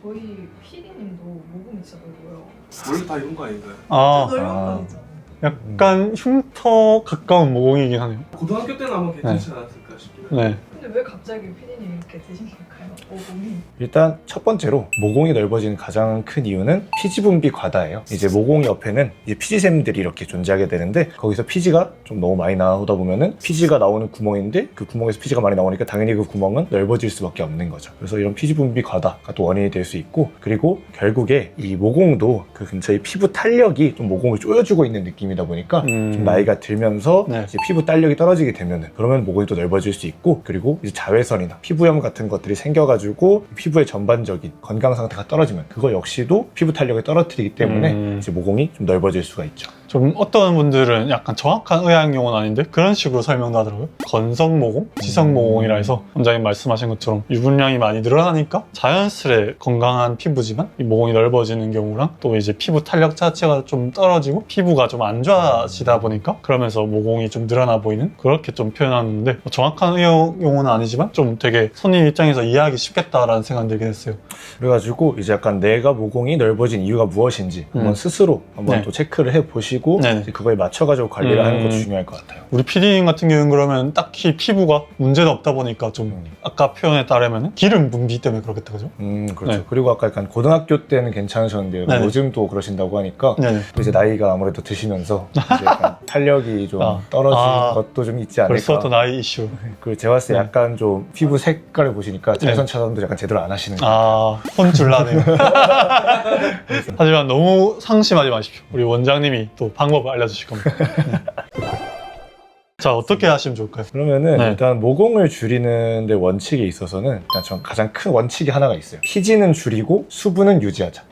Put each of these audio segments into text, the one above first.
저희 PD님도 모공이 진짜 넓어요. 원래 다 이런 거 아닌가요? 넓은 아. 편이죠. 약간 흉터 가까운 모공이긴 하네요. 고등학교 때는 아마 괜찮지 않았을까 싶긴 한데. 네. 근데 왜 갑자기 PD님이 이렇게 드신 걸까요? 모공이. 일단 첫 번째로 모공이 넓어지는 가장 큰 이유는 피지 분비 과다예요. 이제 모공 옆에는 이제 피지샘들이 이렇게 존재하게 되는데 거기서 피지가 좀 너무 많이 나오다 보면은 피지가 나오는 구멍인데 그 구멍에서 피지가 많이 나오니까 당연히 그 구멍은 넓어질 수밖에 없는 거죠. 그래서 이런 피지 분비 과다가 또 원인이 될 수 있고, 그리고 결국에 이 모공도 그 근처에 피부 탄력이 좀 모공을 조여주고 있는 느낌이다 보니까 좀 나이가 들면서 네. 이제 피부 탄력이 떨어지게 되면은 그러면 모공이 또 넓어질 수 있고, 그리고 이제 자외선이나 피부염 같은 것들이 생겨가지고 피부의 전반적인 건강 상태가 떨어지면 그거 역시도 피부 탄력을 떨어뜨리기 때문에 이제 모공이 좀 넓어질 수가 있죠. 좀 어떤 분들은 약간 정확한 의학 용어는 아닌데 그런 식으로 설명도 하더라고요. 건성모공, 지성모공이라 해서 원장님 말씀하신 것처럼 유분량이 많이 늘어나니까 자연스레 건강한 피부지만 이 모공이 넓어지는 경우랑 또 이제 피부 탄력 자체가 좀 떨어지고 피부가 좀 안 좋아지다 보니까 그러면서 모공이 좀 늘어나 보이는, 그렇게 좀 표현하는데 정확한 의학 용어는 아니지만 좀 되게 손님 입장에서 이해하기 쉽겠다라는 생각이 들긴 했어요. 그래가지고 이제 약간 내가 모공이 넓어진 이유가 무엇인지 한번 스스로 한번 네. 또 체크를 해보시고 네네. 이제 그거에 맞춰가지고 관리를 하는 것도 중요할 것 같아요. 우리 PD님 같은 경우는 그러면 딱히 피부가 문제는 없다 보니까 좀 아까 표현에 따르면 기름 분비 때문에 그렇겠다, 그죠? 그렇죠. 네. 그리고 아까 약간 고등학교 때는 괜찮으셨는데 네네. 요즘도 그러신다고 하니까 네네. 또 이제 나이가 아무래도 드시면서 이제 약간 탄력이 좀 떨어지는 것도 좀 있지 않을까. 벌써 또 나이 이슈. 그리고 제가 봤을 때 네. 약간 좀 피부 색깔을 보시니까 자외선 차단도 약간 제대로 안 하시는 거예요. 아, 혼줄 나네요. 하지만 너무 상심하지 마십시오. 우리 원장님이 또 방법을 알려주실 겁니다. 네. 자, 어떻게 하시면 좋을까요? 그러면은 네. 일단 모공을 줄이는 데 원칙에 있어서는 일단 전 가장 큰 원칙이 하나가 있어요. 피지는 줄이고 수분은 유지하자.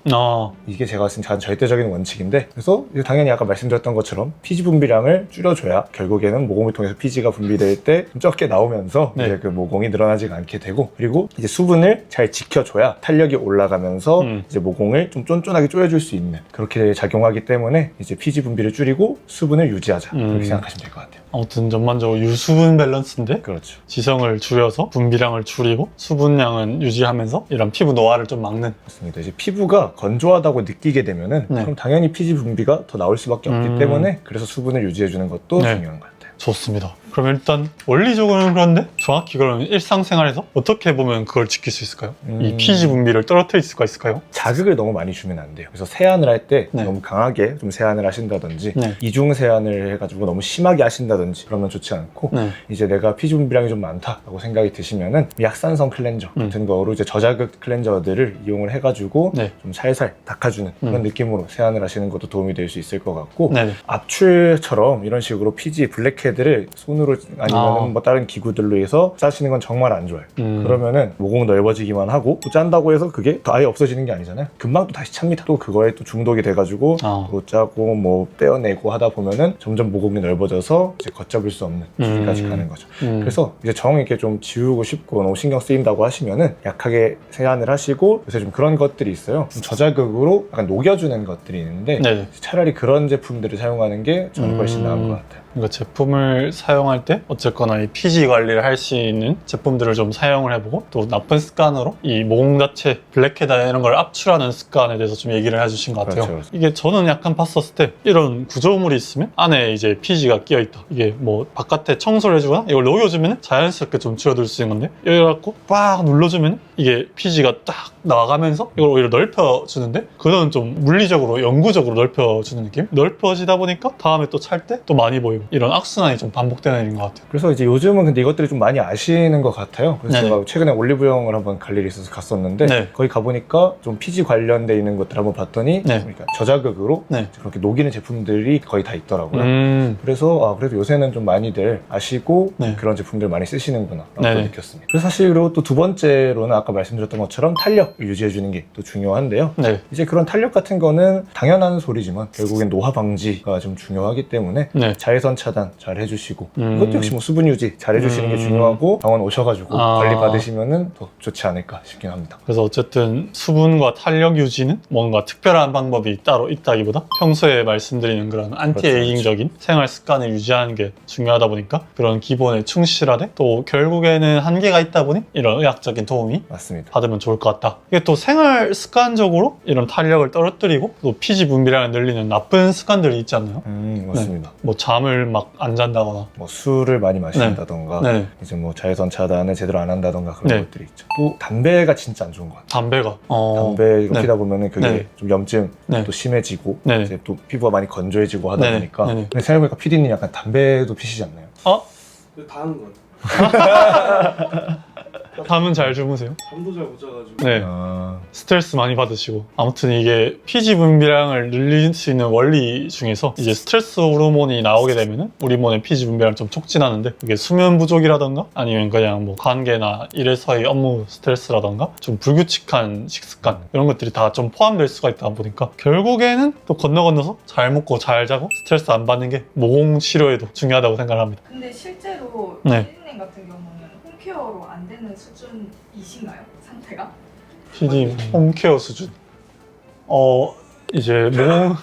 이게 제가 봤을 때 가장 절대적인 원칙인데, 그래서 이제 당연히 아까 말씀드렸던 것처럼 피지 분비량을 줄여줘야 결국에는 모공을 통해서 피지가 분비될 때 좀 적게 나오면서 네. 이제 그 모공이 늘어나지가 않게 되고, 그리고 이제 수분을 잘 지켜줘야 탄력이 올라가면서 이제 모공을 좀 쫀쫀하게 조여줄 수 있는, 그렇게 작용하기 때문에 이제 피지 분비를 줄이고 수분을 유지하자, 그렇게 생각하시면 될 것 같아요. 아무튼 전반적으로 유수분 밸런스인데 그렇죠. 지성을 줄여서 분비량을 줄이고 수분량은 유지하면서 이런 피부 노화를 좀 막는. 맞습니다. 이제 피부가 건조하다고 느끼게 되면은 네. 그럼 당연히 피지 분비가 더 나올 수밖에 없기 때문에 그래서 수분을 유지해주는 것도 네. 중요한 것 같아요. 좋습니다. 그럼 일단 원리적으로는 그런데 정확히 그러면 일상생활에서 어떻게 보면 그걸 지킬 수 있을까요? 이 피지 분비를 떨어뜨릴 수가 있을까요? 자극을 너무 많이 주면 안 돼요. 그래서 세안을 할 때 네. 너무 강하게 좀 세안을 하신다든지 네. 이중 세안을 해가지고 너무 심하게 하신다든지 그러면 좋지 않고, 네. 이제 내가 피지 분비량이 좀 많다라고 생각이 드시면은 약산성 클렌저 같은 거로 이제 저자극 클렌저들을 이용을 해가지고 네. 좀 살살 닦아주는 그런 느낌으로 세안을 하시는 것도 도움이 될 수 있을 것 같고, 네. 압출처럼 이런 식으로 피지 블랙헤드를 손으로 아니면 뭐 다른 기구들로 해서 짜시는 건 정말 안 좋아요. 그러면은 모공 넓어지기만 하고 또 짠다고 해서 그게 또 아예 없어지는 게 아니잖아요. 금방 또 다시 찹니다. 또 그거에 또 중독이 돼가지고 또 짜고 뭐 떼어내고 하다 보면은 점점 모공이 넓어져서 이제 걷잡을 수 없는 수준까지 가는 거죠. 그래서 이제 정 이렇게 좀 지우고 싶고 너무 신경 쓰인다고 하시면은 약하게 세안을 하시고, 요새 좀 그런 것들이 있어요. 좀 저자극으로 약간 녹여주는 것들이 있는데 네. 차라리 그런 제품들을 사용하는 게 저는 훨씬 나은 것 같아요. 그러니까 제품을 사용할 때 어쨌거나 이 피지 관리를 할 수 있는 제품들을 좀 사용을 해보고, 또 나쁜 습관으로 이 모공 자체 블랙헤드 이런 걸 압출하는 습관에 대해서 좀 얘기를 해주신 것 같아요. 그렇죠. 이게 저는 약간 봤었을 때 이런 구조물이 있으면 안에 이제 피지가 끼어있다, 이게 뭐 바깥에 청소를 해주거나 이걸 녹여주면 자연스럽게 좀 줄어들 수 있는 건데, 여기 갖고 빡 눌러주면 이게 피지가 딱 나가면서 이걸 오히려 넓혀주는데, 그거는 좀 물리적으로 영구적으로 넓혀주는 느낌? 넓혀지다 보니까 다음에 또 찰 때 또 많이 보이고, 이런 악순환이 좀 반복되는 일인 것 같아요. 그래서 이제 요즘은 근데 이것들이 좀 많이 아시는 것 같아요. 그래서 네네. 제가 최근에 올리브영을 한번 갈 일이 있어서 갔었는데 네. 거기 가보니까 좀 피지 관련돼 있는 것들 한번 봤더니 네. 그러니까 저자극으로 네. 그렇게 녹이는 제품들이 거의 다 있더라고요. 그래서 그래도 요새는 좀 많이들 아시고 네. 그런 제품들 많이 쓰시는구나 라고 네. 느꼈습니다. 그래서 사실 그리고 또 두 번째로는 아까 말씀드렸던 것처럼 탄력 유지해주는 게 또 중요한데요. 네. 이제 그런 탄력 같은 거는 당연한 소리지만 결국엔 노화 방지가 좀 중요하기 때문에 네. 자외선 차단 잘 해주시고, 이것도 역시 뭐 수분 유지 잘 해주시는 게 중요하고, 병원 오셔가지고 관리 받으시면은 더 좋지 않을까 싶긴 합니다. 그래서 어쨌든 수분과 탄력 유지는 뭔가 특별한 방법이 따로 있다기보다 평소에 말씀드리는 그런 안티에이징적인 생활 습관을 유지하는 게 중요하다 보니까 그런 기본에 충실하되, 또 결국에는 한계가 있다 보니 이런 의학적인 도움이 맞습니다. 받으면 좋을 것 같다. 이게 또 생활 습관적으로 이런 탄력을 떨어뜨리고 또 피지 분비량을 늘리는 나쁜 습관들이 있지 않나요? 맞습니다. 뭐 잠을 막 안 잔다거나. 뭐 술을 많이 마신다던가 네. 이제 뭐 자외선 차단을 제대로 안 한다던가 그런 네. 것들이 있죠. 또 담배가 진짜 안 좋은 것 같아요. 담배가. 담배 이거 네. 피다 보면은 그게 네. 좀 염증 네. 또 심해지고 네. 이제 또 피부가 많이 건조해지고 하다 네. 보니까 네. 근데 생각해보니까 PD님 약간 담배도 피시지 않나요? 근데 다 하는 거 같아요. 잠은 잘 주무세요? 잠도 잘 못 자가지고. 네. 스트레스 많이 받으시고 아무튼 이게 피지 분비량을 늘릴 수 있는 원리 중에서 이제 스트레스 호르몬이 나오게 되면은 우리 몸의 피지 분비량 좀 촉진하는데 이게 수면 부족이라던가 아니면 그냥 뭐 관계나 일에서의 업무 스트레스라던가 좀 불규칙한 식습관 이런 것들이 다 좀 포함될 수가 있다 보니까 결국에는 또 건너서 잘 먹고 잘 자고 스트레스 안 받는 게 모공 치료에도 중요하다고 생각을 합니다. 근데 실제로 네. 피디님 같은 경우는 홈케어로 안 되는 수준이신가요? 상태가? PD 홈케어 수준. 이제 모공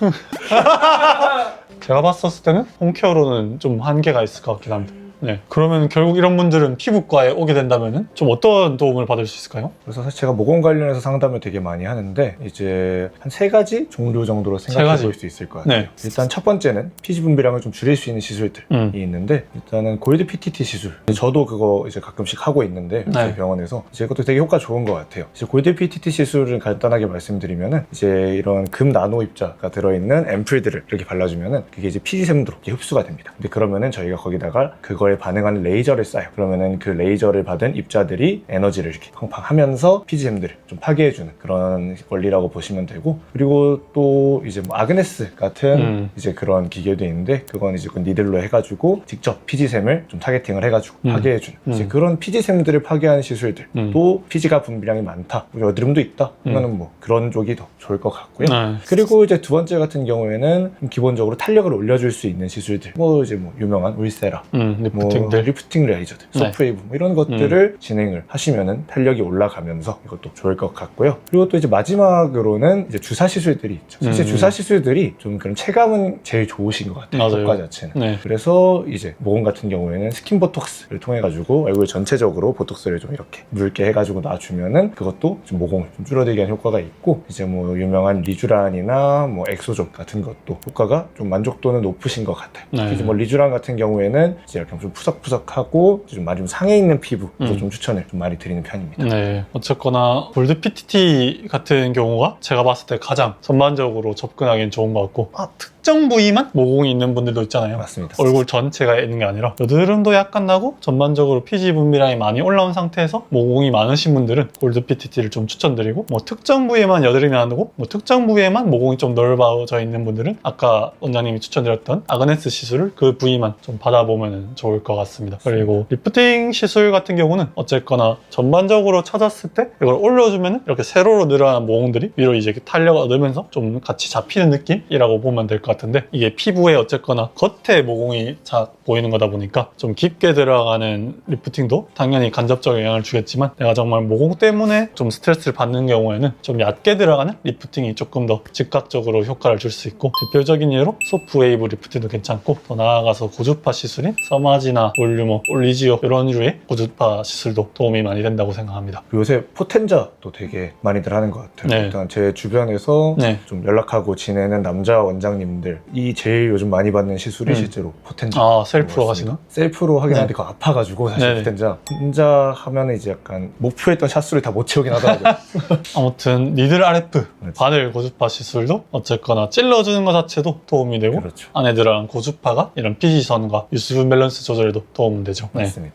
제가 봤었을 때는 홈케어로는 좀 한계가 있을 것 같긴 합니다. 네. 그러면 결국 이런 분들은 피부과에 오게 된다면은 좀 어떤 도움을 받을 수 있을까요? 그래서 사실 제가 모공 관련해서 상담을 되게 많이 하는데 이제 한 3가지 종류 정도로 생각해 가지. 볼 수 있을 것 같아요. 네. 일단 첫 번째는 피지 분비량을 좀 줄일 수 있는 시술들이 있는데 일단은 골드 PTT 시술. 저도 그거 이제 가끔씩 하고 있는데 네. 저희 병원에서 이제 이것도 되게 효과 좋은 것 같아요. 이제 골드 PTT 시술을 간단하게 말씀드리면은 이제 이런 금 나노 입자가 들어있는 앰플들을 이렇게 발라주면은 그게 이제 피지샘으로 흡수가 됩니다. 근데 그러면은 저희가 거기다가 그거에 반응하는 레이저를 쏴요. 그러면은 그 레이저를 받은 입자들이 에너지를 이렇게 팡팡 하면서 피지샘들을 좀 파괴해주는 그런 원리라고 보시면 되고, 그리고 또 이제 뭐 아그네스 같은 이제 그런 기계도 있는데 그건 이제 그 니들로 해가지고 직접 피지샘을 좀 타겟팅을 해가지고 파괴해주는 이제 그런 피지샘들을 파괴하는 시술들. 또 피지가 분비량이 많다, 여드름도 있다 그러면은 뭐 그런 쪽이 더 좋을 것 같고요. 그리고 이제 두 번째 같은 경우에는 기본적으로 탄력을 올려줄 수 있는 시술들, 뭐 이제 뭐 유명한 울세라, 뭐 리프팅 레이저들, 네. 소프웨이브 뭐 이런 것들을 진행을 하시면은 탄력이 올라가면서 이것도 좋을 것 같고요. 그리고 또 이제 마지막으로는 이제 주사 시술들이 있죠. 사실 주사 시술들이 좀 그런 체감은 제일 좋으신 것 같아요. 맞아요. 효과 자체는. 네. 그래서 이제 모공 같은 경우에는 스킨 보톡스를 통해 가지고 얼굴 전체적으로 보톡스를 좀 이렇게 묽게 해가지고 놔주면은 그것도 좀 모공을 좀 줄어들게 하는 효과가 있고, 이제 뭐 유명한 리쥬란이나 뭐 엑소존 같은 것도 효과가 좀 만족도는 높으신 것 같아요. 네. 특히 뭐 리쥬란 같은 경우에는 이제 이렇게 좀 푸석푸석하고 좀 많이 좀 상해 있는 피부에서 좀 추천을 좀 많이 드리는 편입니다. 네, 어쨌거나 골드 PTT 같은 경우가 제가 봤을 때 가장 전반적으로 접근하기엔 좋은 것 같고, 특정 부위만 모공이 있는 분들도 있잖아요. 맞습니다. 얼굴 전체가 있는 게 아니라 여드름도 약간 나고 전반적으로 피지 분비량이 많이 올라온 상태에서 모공이 많으신 분들은 골드 PTT를 좀 추천드리고, 뭐 특정 부위에만 여드름이 나고 뭐 특정 부위에만 모공이 좀 넓어져 있는 분들은 아까 원장님이 추천드렸던 아그네스 시술을 그 부위만 좀 받아보면 좋을 것 같습니다. 그리고 리프팅 시술 같은 경우는 어쨌거나 전반적으로 찾았을 때 이걸 올려주면 이렇게 세로로 늘어난 모공들이 위로 이제 탄력을 얻으면서 좀 같이 잡히는 느낌이라고 보면 될 것 같은데, 이게 피부에 어쨌거나 겉에 모공이 보이는 거다 보니까 좀 깊게 들어가는 리프팅도 당연히 간접적 영향을 주겠지만, 내가 정말 모공 때문에 좀 스트레스를 받는 경우에는 좀 얕게 들어가는 리프팅이 조금 더 즉각적으로 효과를 줄 수 있고, 대표적인 예로 소프웨이브 리프팅도 괜찮고, 더 나아가서 고주파 시술인 서마지나 볼륨어, 올리지오 이런 류의 고주파 시술도 도움이 많이 된다고 생각합니다. 요새 포텐자도 되게 많이들 하는 것 같아요. 네. 일단 제 주변에서 네. 좀 연락하고 지내는 남자 원장님들이 제일 요즘 많이 받는 시술이 실제로 포텐자. 셀프로 하시나? 셀프로 하긴 네. 하는데 그거 아파가지고 사실 네네. 포텐자 혼자 하면은 이제 약간 목표했던 샷수를 다 못 채우긴 하더라고요. 아무튼 니들 RF 그렇죠. 바늘 고주파 시술도 어쨌거나 찔러주는 것 자체도 도움이 되고, 그렇죠. 안에 들어간 고주파가 이런 피지선과 유수분 밸런스 조절에도 도움이 되죠. 네. 맞습니다.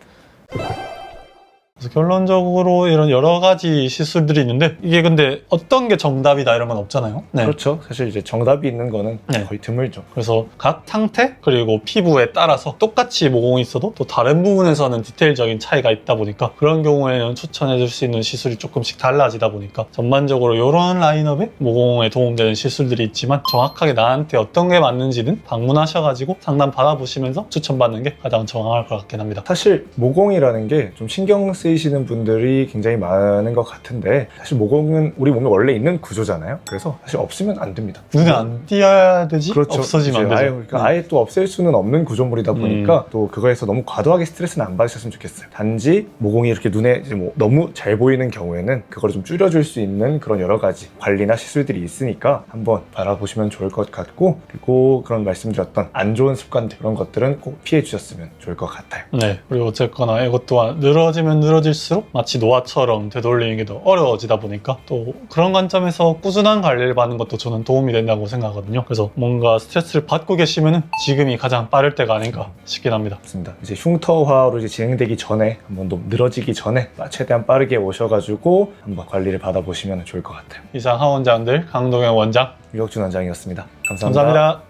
그래서 결론적으로 이런 여러 가지 시술들이 있는데, 이게 근데 어떤 게 정답이다 이런 건 없잖아요. 네. 그렇죠. 사실 이제 정답이 있는 거는 네. 거의 드물죠. 그래서 각 상태 그리고 피부에 따라서 똑같이 모공이 있어도 또 다른 부분에서는 디테일적인 차이가 있다 보니까 그런 경우에는 추천해 줄 수 있는 시술이 조금씩 달라지다 보니까 전반적으로 이런 라인업에 모공에 도움되는 시술들이 있지만, 정확하게 나한테 어떤 게 맞는지는 방문하셔가지고 상담 받아보시면서 추천받는 게 가장 정확할 것 같긴 합니다. 사실 모공이라는 게 좀 신경 쓰이는 쓰이시는 분들이 굉장히 많은 것 같은데 사실 모공은 우리 몸에 원래 있는 구조잖아요. 그래서 사실 없으면 안 됩니다. 눈에 안 띄어야 되지? 그렇죠. 없어지면 안 이제 되죠. 아예, 그러니까 아예 또 없앨 수는 없는 구조물이다 보니까 또 그거에서 너무 과도하게 스트레스는 안 받으셨으면 좋겠어요. 단지 모공이 이렇게 눈에 이제 뭐 너무 잘 보이는 경우에는 그걸 좀 줄여줄 수 있는 그런 여러 가지 관리나 시술들이 있으니까 한번 바라보시면 좋을 것 같고, 그리고 그런 말씀드렸던 안 좋은 습관들 그런 것들은 꼭 피해 주셨으면 좋을 것 같아요. 네. 그리고 어쨌거나 이것 또한 늘어지면 늘어질수록 마치 노화처럼 되돌리는 게 더 어려워지다 보니까 또 그런 관점에서 꾸준한 관리를 받는 것도 저는 도움이 된다고 생각하거든요. 그래서 뭔가 스트레스를 받고 계시면은 지금이 가장 빠를 때가 아닌가 싶긴 합니다. 맞습니다. 이제 흉터화로 이제 진행되기 전에 한번 또 늘어지기 전에 최대한 빠르게 오셔가지고 한번 관리를 받아보시면 좋을 것 같아요. 이상 하원장들 강동현 원장 유혁준 원장이었습니다. 감사합니다.